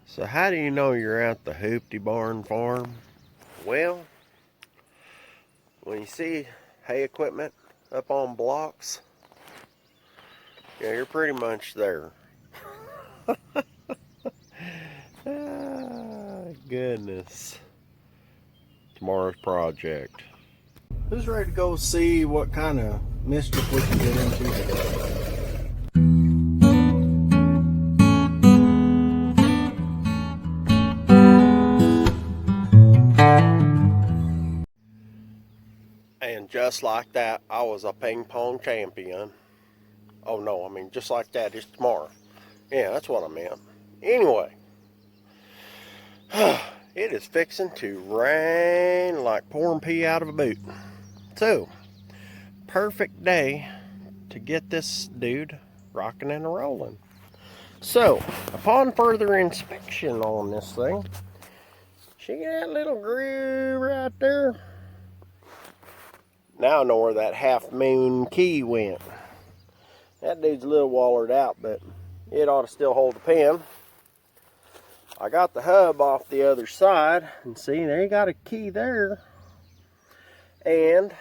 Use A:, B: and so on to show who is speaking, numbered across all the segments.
A: So how do you know you're at the Hoopty barn farm? Well, when you see hay equipment up on blocks, yeah, you're pretty much there. Goodness. Tomorrow's project.
B: Who's ready to go see what kind of mischief we can get into today?
A: And just like that, I was a ping pong champion. Oh no, I mean just like that, it's tomorrow. Yeah, that's what I meant. Anyway, it is fixing to rain like pouring pee out of a boot. So, perfect day to get this dude rocking and rolling. So, upon further inspection on this thing, see that little groove right there? Now I know where that half moon key went. That dude's a little wallered out, but it ought to still hold the pen. I got the hub off the other side, and see, there you got a key there. And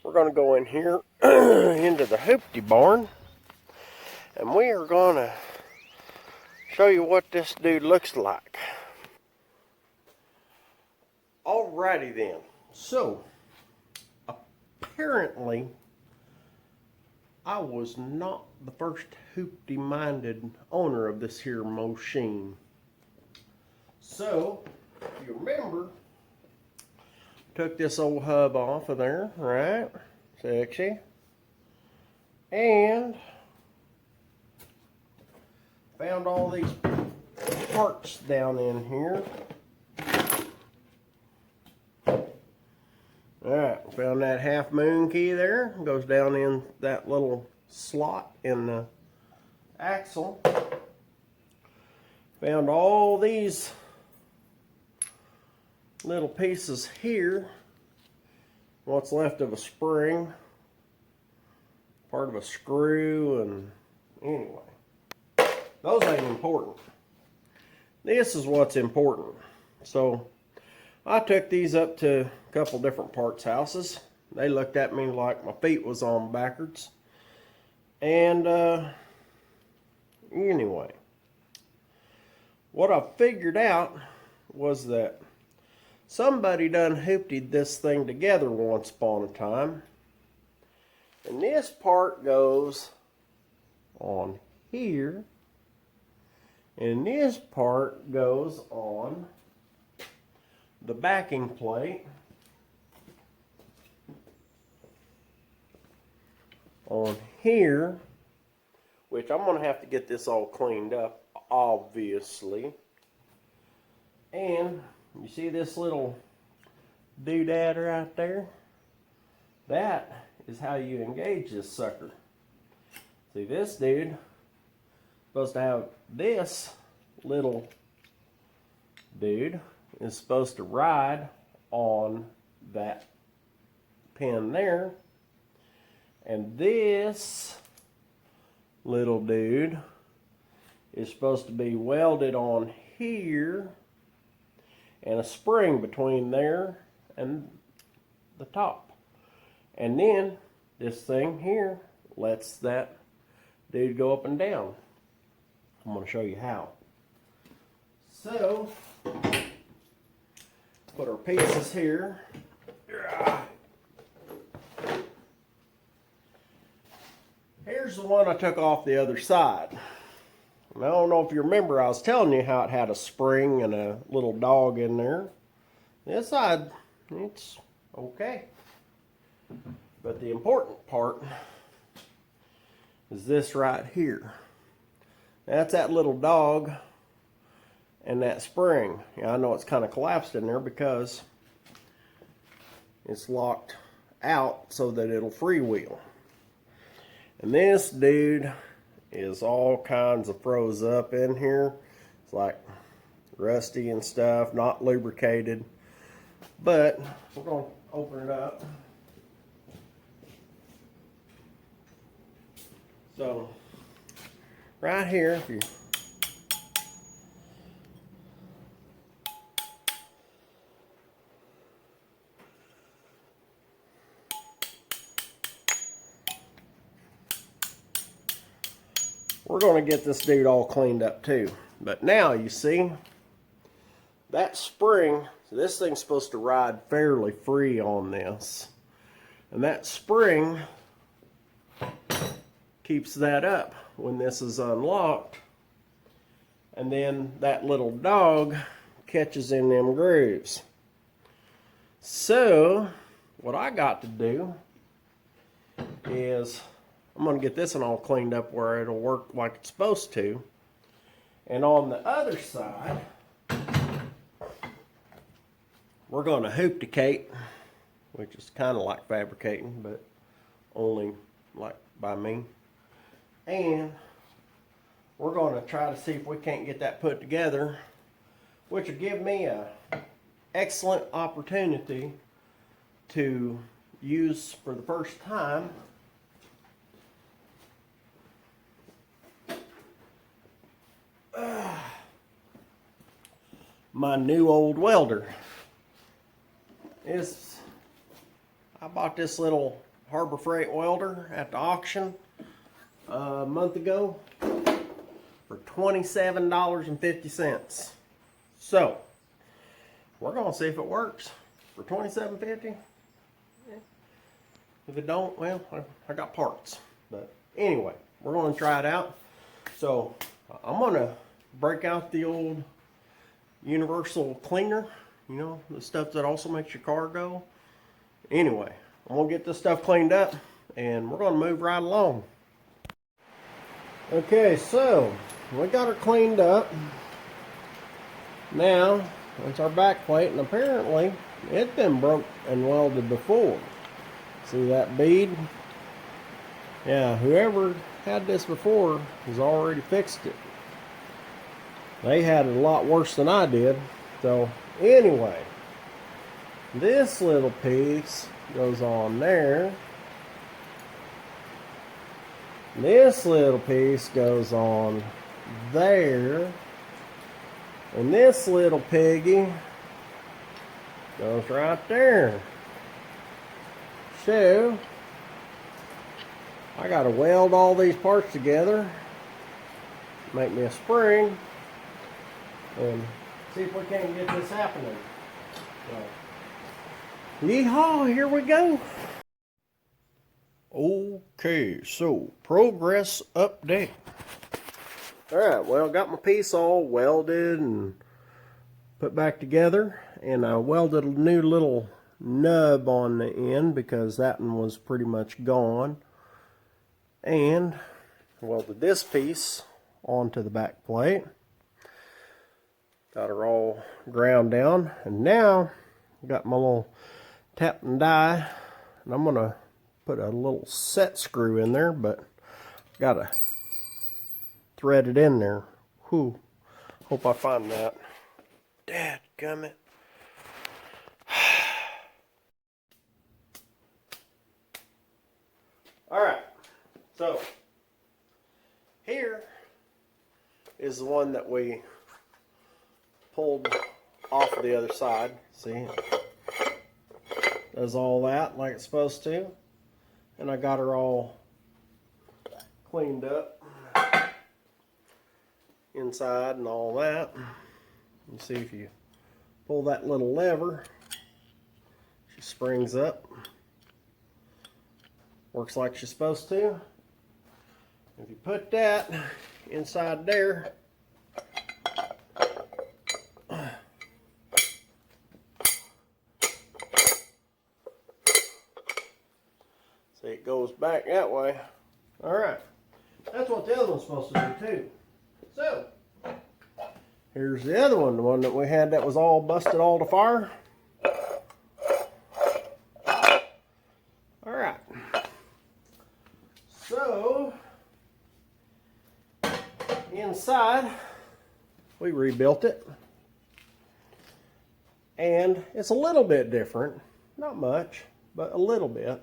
A: we're going to go in here into the Hoopty barn, and we are going to show you what this dude looks like. Alrighty then. So, apparently, I was not the first Hoopty-minded owner of this here machine. So, if you remember, took this old hub off of there, right? Sexy. And found all these parts down in here. Alright, found that half moon key there. Goes down in that little slot in the axle. Found all these little pieces here. What's left of a spring. Part of a screw, and anyway. Those ain't important. This is what's important. So, I took these up to a couple different parts houses. They looked at me like my feet was on backwards. And anyway, what I figured out was that somebody done hooptied this thing together once upon a time. And this part goes on here. And this part goes on the backing plate on here, which I'm going to have to get this all cleaned up, obviously. And you see this little doodad right there? That is how you engage this sucker. See, this dude is supposed to have this little dude is supposed to ride on that pin there, and this little dude is supposed to be welded on here, and a spring between there and the top. And then this thing here lets that dude go up and down. I'm going to show you how. So, put our pieces here. Here's the one I took off the other side. And I don't know if you remember, I was telling you how it had a spring and a little dog in there. This side, it's okay. But the important part is this right here. That's that little dog and that spring. Yeah, I know it's kind of collapsed in there because it's locked out so that it'll freewheel. And this dude is all kinds of froze up in here. It's like rusty and stuff, not lubricated. But we're going to open it up. So, right here, if you going to get this dude all cleaned up too. But now you see that spring, so this thing's supposed to ride fairly free on this. And that spring keeps that up when this is unlocked. And then that little dog catches in them grooves. So what I got to do is I'm going to get this one all cleaned up where it'll work like it's supposed to. And on the other side, we're going to hoopticate, which is kind of like fabricating, but only like by me. And we're going to try to see if we can't get that put together, which will give me a excellent opportunity to use for the first time my new old welder. I bought this little Harbor Freight welder at the auction a month ago for $27.50. So we're gonna see if it works for $27.50. If it don't, well, I got parts. But anyway, we're gonna try it out. So I'm gonna break out the old universal cleaner, you know, the stuff that also makes your car go. Anyway, I'm gonna get this stuff cleaned up and we're gonna move right along. Okay, so we got her cleaned up. Now, that's our back plate, and apparently it's been broke and welded before. See that bead? Yeah, whoever had this before has already fixed it. They had it a lot worse than I did. So anyway, this little piece goes on there. This little piece goes on there. And this little piggy goes right there. So I gotta weld all these parts together, make me a spring, and see if we can't get this happening. So, yeehaw, here we go. Okay, so progress update. Alright, well, got my piece all welded and put back together, and I welded a new little nub on the end because that one was pretty much gone, and welded this piece onto the back plate. Got her all ground down, and now got my little tap and die, and I'm gonna put a little set screw in there, but gotta thread it in there. Whew. Hope I find that. Dadgummit. Alright, so here is the one that we pulled off of the other side. See, does all that like it's supposed to, and I got her all cleaned up inside and all that. You see, if you pull that little lever, she springs up, works like she's supposed to. If you put that inside there, see, it goes back that way. Alright, that's what the other one's supposed to do too. So, here's the other one, the one that we had that was all busted all to fire. Alright, so inside we rebuilt it, and it's a little bit different, not much, but a little bit.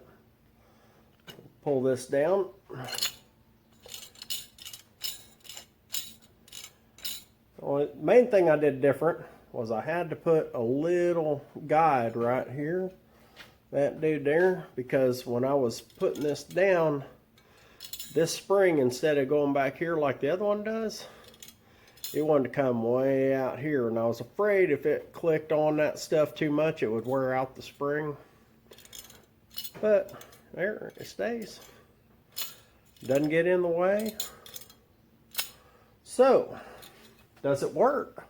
A: Pull this down. Well, the main thing I did different was I had to put a little guide right here, that dude there, because when I was putting this down, this spring, instead of going back here like the other one does, it wanted to come way out here, and I was afraid if it clicked on that stuff too much, it would wear out the spring. But there, it stays. Doesn't get in the way. So, does it work?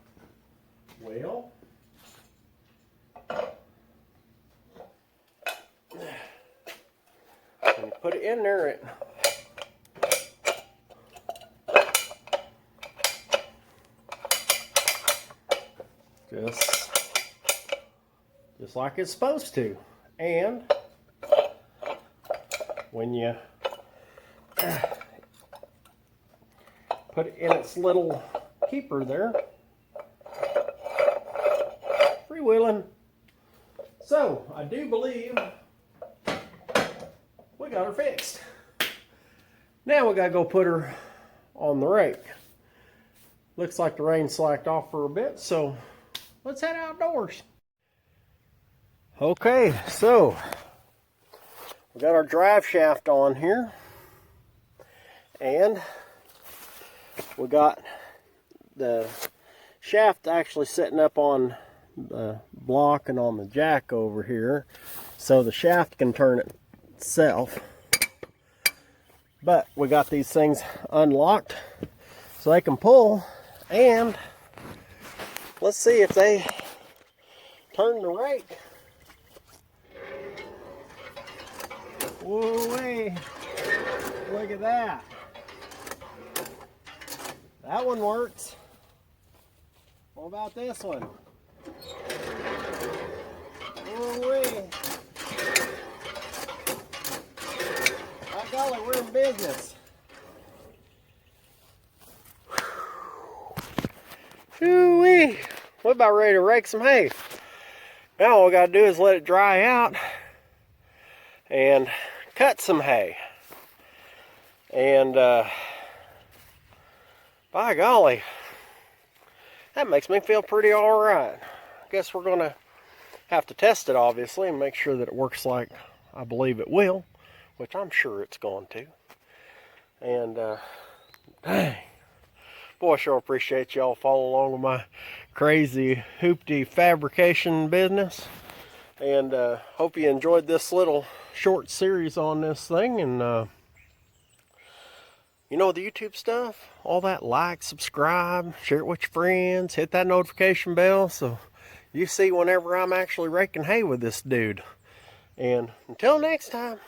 A: Well, when you put it in there, it just like it's supposed to. And when you put it in its little keeper there, freewheeling. So I do believe we got her fixed. Now we gotta go put her on the rake. Looks like the rain slacked off for a bit, so let's head outdoors. Okay, so we got our drive shaft on here, and we got the shaft actually sitting up on the block and on the jack over here, so the shaft can turn itself. But we got these things unlocked so they can pull, and let's see if they turn the rake. Whoa-wee. Look at that. That one works. What about this one? Whoa-wee. By golly, we're in business. Whoo-wee. We're about ready to rake some hay. Now all we gotta do is let it dry out and cut some hay. And by golly, that makes me feel pretty alright. I guess we're gonna have to test it, obviously, and make sure that it works like I believe it will, which I'm sure it's going to. And dang, boy, I sure appreciate y'all following along with my crazy Hoopty fabrication business. And hope you enjoyed this little short series on this thing. And you know, the YouTube stuff, all that, like, subscribe, share it with your friends, hit that notification bell so you see whenever I'm actually raking hay with this dude. And until next time,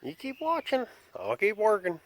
A: you keep watching, I'll keep working.